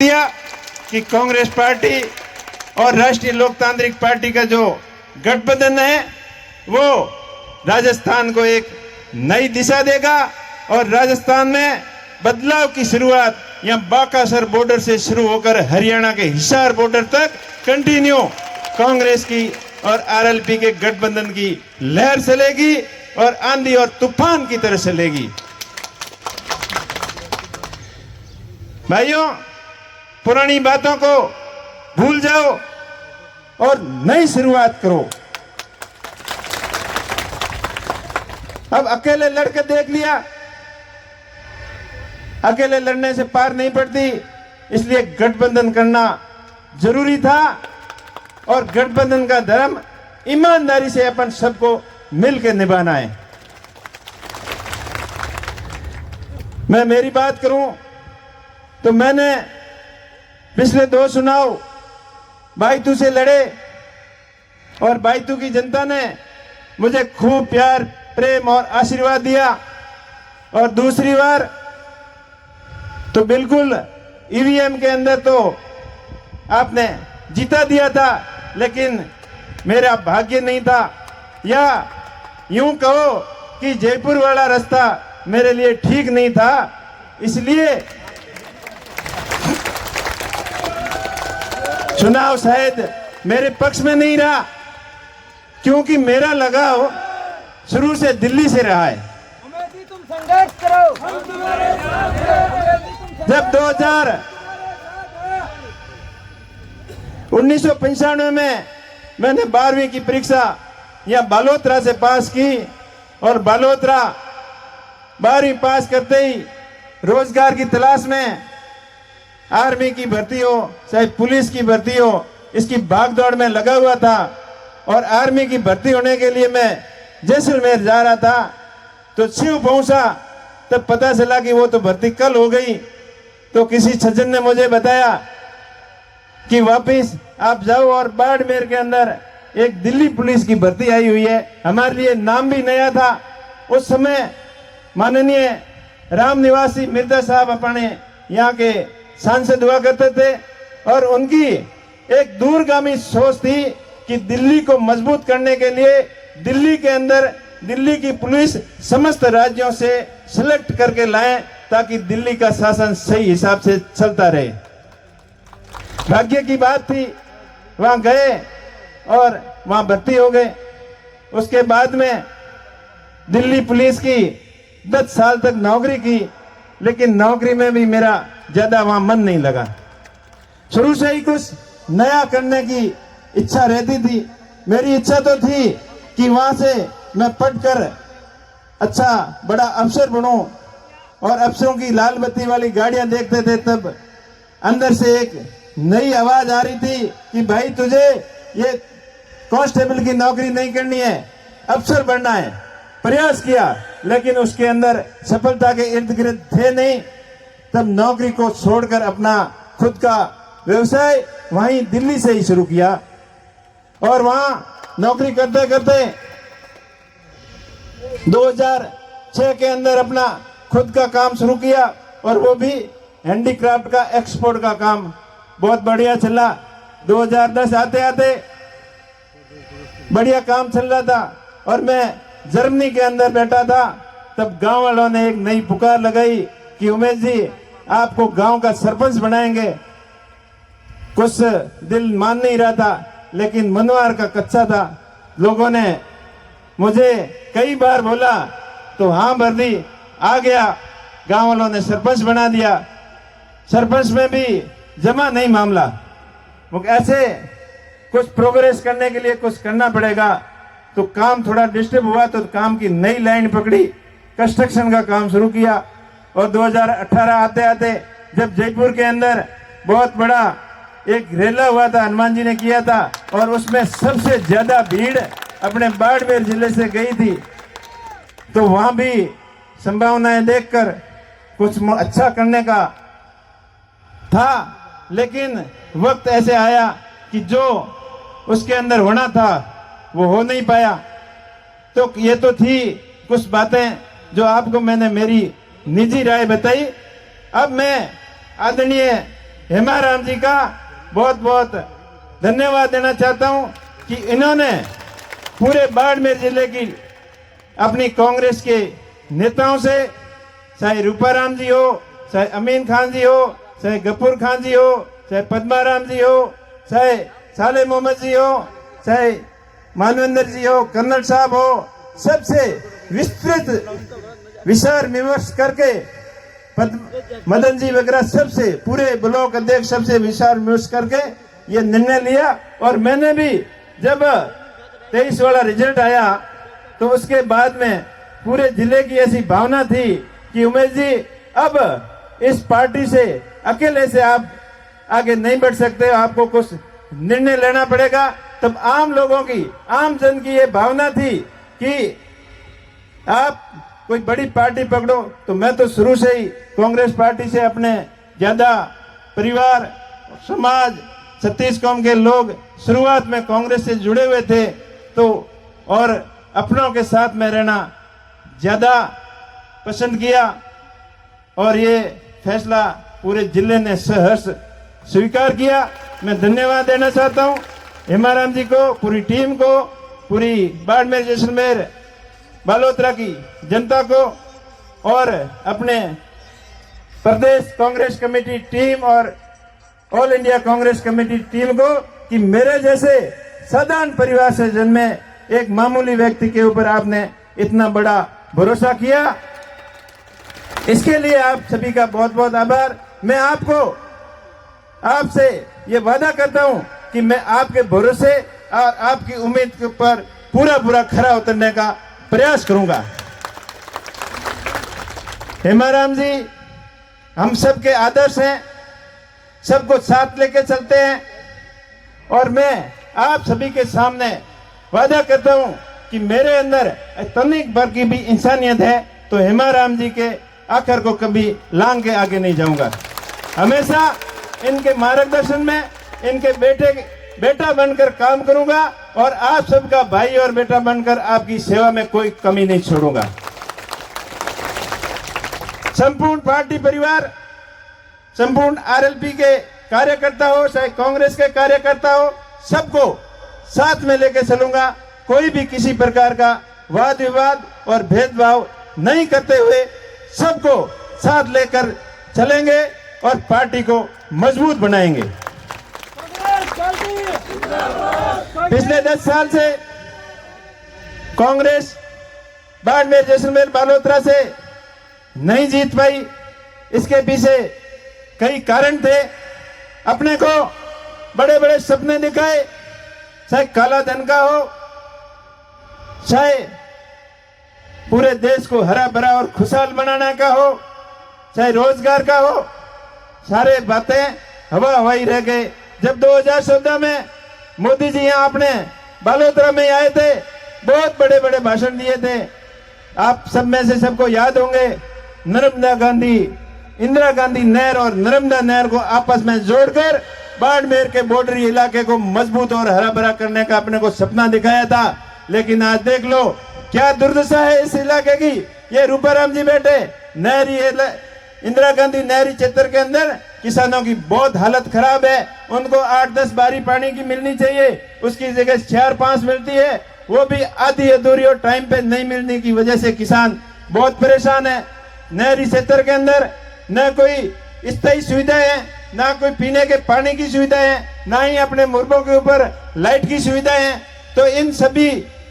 दिया कि कांग्रेस पार्टी और राष्ट्रीय लोकतांत्रिक पार्टी का जो गठबंधन है वो राजस्थान को एक नई दिशा देगा और राजस्थान में बदलाव की शुरुआत यहाँ बाकासर बॉर्डर से शुरू होकर हरियाणा के हिसार बॉर्डर तक कंटिन्यू कांग्रेस की और आरएलपी के गठबंधन की लहर चलेगी और आंधी और तूफान की तरह चलेगी। भाइयों, पुरानी बातों को भूल जाओ और नई शुरुआत करो। अब अकेले लड़के देख लिया, अकेले लड़ने से पार नहीं पड़ती, इसलिए गठबंधन करना जरूरी था और गठबंधन का धर्म ईमानदारी से अपन सबको मिलकर निभाना है। मैं मेरी बात करूं तो मैंने पिछले 2 चुनाव बायतू से लड़े और बायतू की जनता ने मुझे खूब प्यार प्रेम और आशीर्वाद दिया और दूसरी बार तो बिल्कुल ईवीएम के अंदर तो आपने जीता दिया था, लेकिन मेरा भाग्य नहीं था, या यूं कहो कि जयपुर वाला रास्ता मेरे लिए ठीक नहीं था, इसलिए चुनाव शायद मेरे पक्ष में नहीं रहा, क्योंकि मेरा लगाव शुरू से दिल्ली से रहा है। तुम संघर्ष करो। जब 1995 में मैंने 12वीं की परीक्षा यहाँ बालोतरा से पास की और बालोतरा 12वीं पास करते ही रोजगार की तलाश में आर्मी की भर्ती हो चाहे पुलिस की भर्ती हो, इसकी भागदौड़ में लगा हुआ था और आर्मी की भर्ती होने के लिए मैं जैसलमेर जा रहा था तो शिव पहुंचा, तब पता चला कि वो तो भर्ती कल हो गई। तो किसी सज्जन ने मुझे बताया कि वापिस आप जाओ और बाड़मेर के अंदर एक दिल्ली पुलिस की भर्ती आई हुई है। हमारे लिए नाम भी नया था। उस समय माननीय राम निवासी मिर्जा साहब अपने यहाँ के सांसद हुआ करते थे और उनकी एक दूरगामी सोच थी कि दिल्ली को मजबूत करने के लिए दिल्ली के अंदर दिल्ली की पुलिस समस्त राज्यों से सिलेक्ट करके लाएं ताकि दिल्ली का शासन सही हिसाब से चलता रहे। भाग्य की बात थी, वहां गए और वहां भर्ती हो गए। उसके बाद में दिल्ली पुलिस की 10 साल तक नौकरी की, लेकिन नौकरी में भी मेरा ज्यादा वहां मन नहीं लगा। शुरू से ही कुछ नया करने की इच्छा रहती थी। मेरी इच्छा तो थी कि वहां से मैं पढ़कर अच्छा बड़ा अफसर बनूं और अफसरों की लाल बत्ती वाली गाड़ियां देखते थे, तब अंदर से एक नई आवाज आ रही थी कि भाई तुझे ये कांस्टेबल की नौकरी नहीं करनी है, अफसर बनना है। प्रयास किया लेकिन उसके अंदर सफलता के इर्द गिर्द थे नहीं। तब नौकरी को छोड़कर अपना खुद का व्यवसाय वहीं दिल्ली से ही शुरू किया और वहां नौकरी करते करते 2006 के अंदर अपना खुद का काम शुरू किया और वो भी हैंडीक्राफ्ट का एक्सपोर्ट का काम बहुत बढ़िया चला। 2010 आते आते बढ़िया काम चल रहा था और मैं जर्मनी के अंदर बैठा था। तब गांव वालों ने एक नई पुकार लगाई कि उमेश जी आपको गांव का सरपंच बनाएंगे। कुछ दिल मान नहीं रहा था, लेकिन मनवार का कच्चा था। लोगों ने मुझे कई बार बोला तो हाँ भर दी, आ गया। गांव वालों ने सरपंच बना दिया। सरपंच में भी जमा नहीं मामला, वो ऐसे कुछ प्रोग्रेस करने के लिए कुछ करना पड़ेगा। तो काम थोड़ा डिस्टर्ब हुआ तो काम की नई लाइन पकड़ी, कंस्ट्रक्शन का काम शुरू किया और 2018 आते आते जब जयपुर के अंदर बहुत बड़ा एक रेला हुआ था, हनुमान जी ने किया था और उसमें सबसे ज्यादा भीड़ अपने बाड़मेर जिले से गई थी, तो वहां भी संभावनाएं देखकर कुछ अच्छा करने का था, लेकिन वक्त ऐसे आया कि जो उसके अंदर होना था वो हो नहीं पाया। तो ये तो थी कुछ बातें जो आपको मैंने मेरी निजी राय बताई। अब मैं आदरणीय हेमाराम जी का बहुत बहुत धन्यवाद देना चाहता हूं कि इन्होंने पूरे बाड़मेर जिले की अपनी कांग्रेस के नेताओं से, चाहे रूपाराम जी हो, चाहे अमीन खान जी हो, चाहे गफूर खान जी हो, चाहे पद्माराम जी हो, चाहे साले मोहम्मद जी हो, चाहे मानवेंद्र जी हो, कर्नल साहब हो, सबसे विस्तृत विचार विमर्श करके मदन जी वगैरह सबसे, पूरे ब्लॉक अध्यक्ष सबसे विचार विमर्श करके ये निर्णय लिया। और मैंने भी जब 23 वाला रिजल्ट आया तो उसके बाद में पूरे जिले की ऐसी भावना थी कि उमेश जी अब इस पार्टी से अकेले से आप आगे नहीं बढ़ सकते, आपको कुछ निर्णय लेना पड़ेगा। तब आम लोगों की, आम जन की ये भावना थी कि आप कोई बड़ी पार्टी पकड़ो। तो मैं तो शुरू से ही कांग्रेस पार्टी से अपने ज्यादा परिवार, समाज, छत्तीस कौम के लोग शुरुआत में कांग्रेस से जुड़े हुए थे, तो और अपनों के साथ में रहना ज्यादा पसंद किया। और ये फैसला पूरे जिले ने सहर्ष स्वीकार किया। मैं धन्यवाद देना चाहता हूं हेमाराम जी को, पूरी टीम को, पूरी बाड़मेर जैसलमेर बालोतरा की जनता को और अपने प्रदेश कांग्रेस कमेटी टीम और all India Congress committee team को कि मेरे जैसे साधारण परिवार से जन्मे एक मामूली व्यक्ति के ऊपर आपने इतना बड़ा भरोसा किया। इसके लिए आप सभी का बहुत बहुत आभार। मैं आपसे ये वादा करता हूं कि मैं आपके भरोसे और आपकी उम्मीद के ऊपर पूरा खरा उतरने का प्रयास करूंगा। हेमाराम जी हम सबके आदर्श हैं, सबको साथ लेके चलते हैं। और मैं आप सभी के सामने वादा करता हूं कि मेरे अंदर तनिक भर की भी इंसानियत है तो हेमाराम जी के आखिर को कभी लांग के आगे नहीं जाऊंगा। हमेशा इनके मार्गदर्शन में इनके बेटा बनकर काम करूंगा और आप सबका भाई और बेटा बनकर आपकी सेवा में कोई कमी नहीं छोड़ूंगा। संपूर्ण पार्टी परिवार, संपूर्ण आरएलपी के कार्यकर्ता हो, चाहे कांग्रेस के कार्यकर्ता हो, सबको साथ में लेकर चलूंगा। कोई भी किसी प्रकार का वाद विवाद और भेदभाव नहीं करते हुए सबको साथ लेकर चलेंगे और पार्टी को मजबूत बनाएंगे। पिछले 10 साल से कांग्रेस बाड़मेर जैसलमेर बालोतरा से नहीं जीत पाई। इसके पीछे कई कारण थे। अपने को बड़े बड़े सपने दिखाए, चाहे काला धन का हो, चाहे पूरे देश को हरा भरा और खुशहाल बनाने का हो, चाहे रोजगार का हो, सारे बातें हवा हवाई रह गए। जब 2014 में मोदी जी यहाँ अपने बालोतरा में आए थे, बहुत बड़े बड़े भाषण दिए थे। आप सब में से सबको याद होंगे, नर्मदा गांधी, इंदिरा गांधी नहर और नर्मदा नहर को आपस में जोड़कर बाड़मेर के बॉर्डरी इलाके को मजबूत और हरा भरा करने का अपने को सपना दिखाया था। लेकिन आज देख लो क्या दुर्दशा है इस इलाके की। ये रूपाराम जी बैठे नहरी इंदिरा गांधी नहरी क्षेत्र के अंदर किसानों की बहुत हालत खराब है। उनको 8-10 बारी पानी की मिलनी चाहिए, उसकी जगह 4-5 मिलती है, वो भी आधी अधूरी और टाइम पे नहीं मिलने की वजह से किसान बहुत परेशान है। नहरी क्षेत्र के अंदर न कोई स्थायी सुविधाएं है, ना कोई पीने के पानी की सुविधाएं है, ना ही अपने मुर्गों के ऊपर लाइट की सुविधाएं हैं। तो इन सभी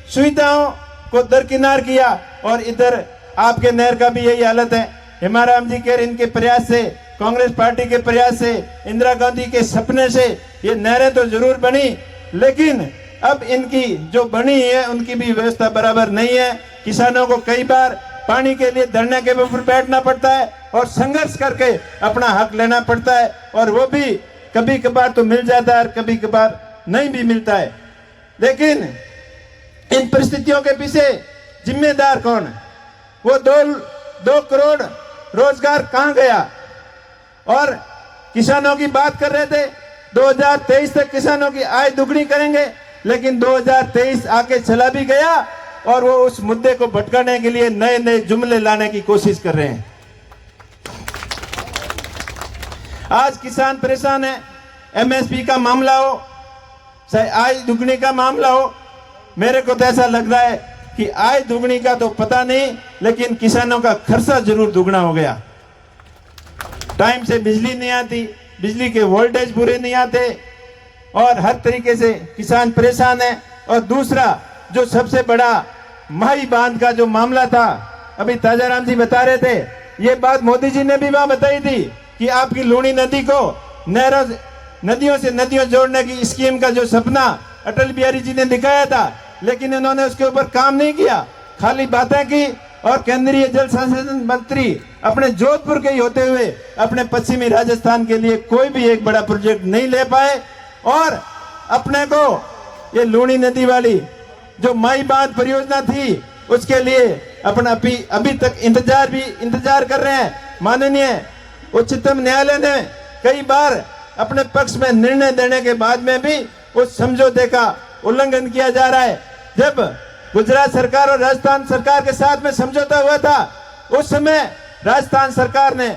सुविधाओं को दरकिनार किया और इधर आपके नहर का भी यही हालत है। हेमाराम जी के इनके प्रयास से, कांग्रेस पार्टी के प्रयास से, इंदिरा गांधी के सपने से ये नहरें तो जरूर बनी, लेकिन अब इनकी जो बनी है उनकी भी व्यवस्था बराबर नहीं है। किसानों को कई बार पानी के लिए धरने के ऊपर बैठना पड़ता है और संघर्ष करके अपना हक लेना पड़ता है, और वो भी कभी कभार तो मिल जाता है और कभी कभार नहीं भी मिलता है। लेकिन इन परिस्थितियों के पीछे जिम्मेदार कौन है? वो 2 करोड़ रोजगार कहां गया? और किसानों की बात कर रहे थे 2023 तक किसानों की आय दुगनी करेंगे, लेकिन 2023 आके चला भी गया और वो उस मुद्दे को भटकाने के लिए नए नए जुमले लाने की कोशिश कर रहे हैं। आज किसान परेशान है। एमएसपी का मामला हो, चाहे आय दुगनी का मामला हो, मेरे को तो ऐसा लग रहा है कि आय दुगनी का तो पता नहीं, लेकिन किसानों का खर्चा जरूर दुगना हो गया। टाइम से बिजली नहीं आती, बिजली के वोल्टेज पूरे नहीं आते और हर तरीके से किसान परेशान है। और दूसरा जो सबसे बड़ा माही बांध का जो मामला था, अभी ताजाराम जी बता रहे थे, ये बात मोदी जी ने भी वहां बताई थी कि आपकी लूणी नदी को नदियों से नदियों जोड़ने की स्कीम का जो सपना अटल बिहारी जी ने दिखाया था, लेकिन इन्होंने उसके ऊपर काम नहीं किया, खाली बातें की। और केंद्रीय जल संसाधन मंत्री अपने जोधपुर के ही होते हुए अपने पश्चिमी राजस्थान के लिए कोई भी एक बड़ा प्रोजेक्ट नहीं ले पाए। और अपने को ये लूणी नदी वाली जो माई बांध परियोजना थी उसके लिए अपना अभी तक इंतजार कर रहे हैं। माननीय उच्चतम न्यायालय ने कई बार अपने पक्ष में निर्णय देने के बाद में भी उस समझौते का उल्लंघन किया जा रहा है। जब गुजरात सरकार और राजस्थान सरकार के साथ में समझौता हुआ था, उस समय राजस्थान सरकार ने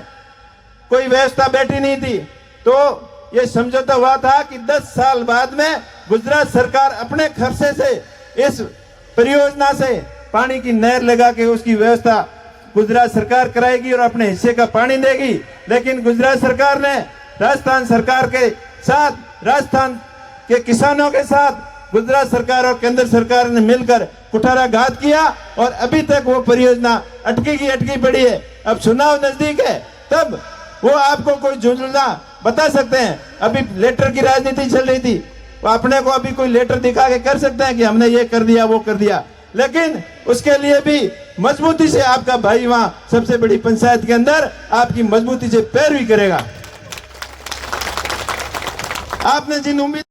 कोई व्यवस्था बैठी नहीं थी, तो ये समझौता हुआ था कि 10 साल बाद में गुजरात सरकार अपने खर्चे से इस परियोजना से पानी की नहर लगा के उसकी व्यवस्था गुजरात सरकार कराएगी और अपने हिस्से का पानी देगी। लेकिन गुजरात सरकार ने राजस्थान सरकार के साथ, राजस्थान के किसानों के साथ गुजरात सरकार और केंद्र सरकार ने मिलकर कुठाराघात किया और अभी तक वो परियोजना अटकी पड़ी है। अब चुनाव नजदीक है, तब वो आपको कोई जुमला बता सकते हैं। अभी लेटर की राजनीति चल रही थी, वो अपने को अभी कोई लेटर दिखा के कर सकते हैं कि हमने ये कर दिया वो कर दिया, लेकिन उसके लिए भी मजबूती से आपका भाई वहां सबसे बड़ी पंचायत के अंदर आपकी मजबूती से पैरवी करेगा। आपने जिन उम्मीद